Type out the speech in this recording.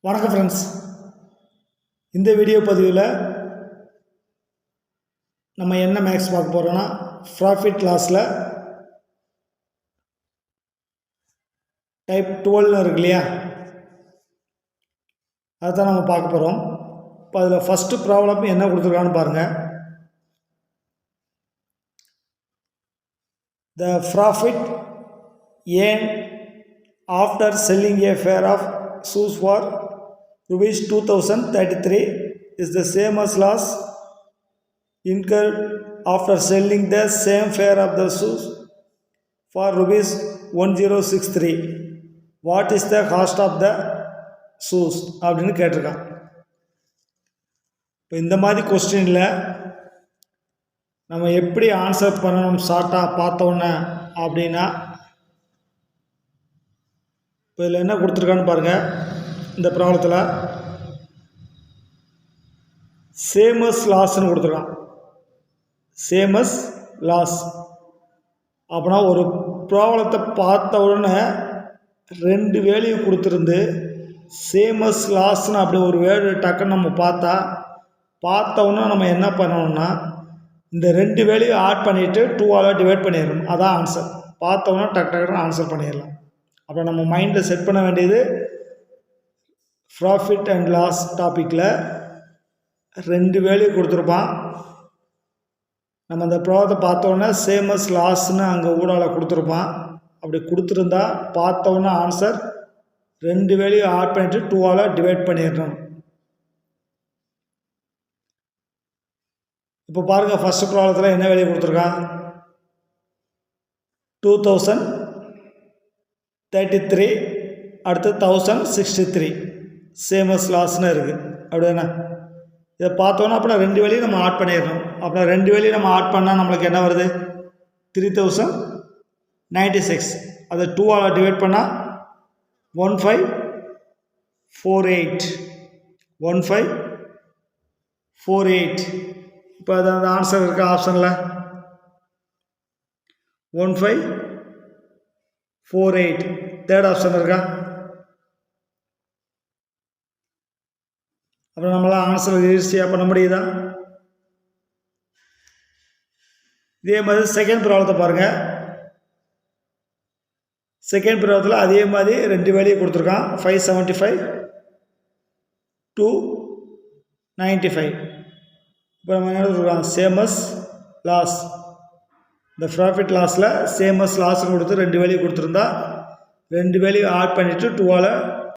வணக்கம் ஃப்ரெண்ட்ஸ். இந்த வீடியோ பதிவில் நம்ம என்ன மேக்ஸ் பார்க்க போகிறோன்னா, ப்ராஃபிட் லாஸில் டைப் 12 இருக்கு இல்லையா, அதுதான் நம்ம பார்க்க போகிறோம். இப்போ அதில் ஃபஸ்ட்டு ப்ராப்ளம் என்ன கொடுத்துருக்கான்னு பாருங்கள். The profit earned after selling a pair of shoes for rupees 2033 is the same as loss incurred after selling the same pair of the shoes for rupees 1063. What is the cost of the shoes அப்படின்னு கேட்டிருக்கான். இப்போ இந்த மாதிரி கொஸ்டினில் நம்ம எப்படி answer பண்ணணும் ஷார்ட்டாக பார்த்தோன்னே அப்படின்னா, இப்போ இதில் என்ன கொடுத்துருக்கான்னு பாருங்கள். இந்த ப்ராப்ளத்தில் சேமஸ் லாஸ்ன்னு கொடுத்துருக்கான். சேமஸ் லாஸ் அப்படின்னா ஒரு ப்ராப்ளத்தை பார்த்த உடனே ரெண்டு வேல்யூ கொடுத்துருந்து சேமஸ் லாஸ்ன்னு அப்படி ஒரு வேல்யூ டக்குன்னு நம்ம பார்த்த உடனே நம்ம என்ன பண்ணணும்னா, இந்த ரெண்டு வேல்யூ ஆட் பண்ணிவிட்டு 2ஆல் டிவைட் பண்ணிடணும். அதான் ஆன்சர். பார்த்த உடனே டக்குன்னு ஆன்சர் பண்ணிடலாம். அப்போ நம்ம மைண்டில் செட் பண்ண வேண்டியது, ப்ராஃபிட் அண்ட் லாஸ் டாப்பிக்கில் ரெண்டு வேல்யூ கொடுத்துருப்பான். நம்ம அந்த ப்ராப்ளத்தை பார்த்தோன்னே சேமஸ் லாஸ்ன்னு அங்கே ஊடால கொடுத்துருப்பான். அப்படி கொடுத்துருந்தா பார்த்தோன்னே ஆன்சர் ரெண்டு வேல்யூ ஆட் பண்ணிவிட்டு 2ஆல் டிவைட் பண்ணிடணும். இப்போ பாருங்கள், ஃபஸ்ட்டு ப்ராப்ளத்தில் என்ன வேல்யூ கொடுத்துருக்கான், 2033, அடுத்து 1063 சேமஸ் லாஸ்ன்னு இருக்குது. அப்படின்னா இதை பார்த்தோன்னா அப்புறம் ரெண்டு வேலையும் நம்ம ஆட் பண்ணிடணும். அப்புறம் ரெண்டு வேலையும் நம்ம ஆட் பண்ணால் நம்மளுக்கு என்ன வருது, 3096. அதை 2ஆல் டிவைட் பண்ணால் 1548. இப்போ அது அந்த ஆன்சர் இருக்க ஆப்ஷனில் 1548 தேர்ட் ஆப்ஷன் இருக்கா. அப்புறம் நம்மளால் ஆன்சர் ஈஸியாக பண்ண முடியுதா. இதே மாதிரி செகண்ட் ப்ராப்ளத்தை பாருங்கள். செகண்ட் ப்ராப்ளத்தில் அதே மாதிரி ரெண்டு வேல்யூ கொடுத்துருக்கான், 575 295. இப்போ நம்ம என்ன கொடுத்துருக்கான், சேமஸ் லாஸ். இந்த ப்ராஃபிட் லாஸில் சேமஸ் லாஸ்ன்னு கொடுத்து ரெண்டு வேல்யூ கொடுத்துருந்தா ரெண்டு வேல்யூ ஆட் பண்ணிவிட்டு 2ஆல்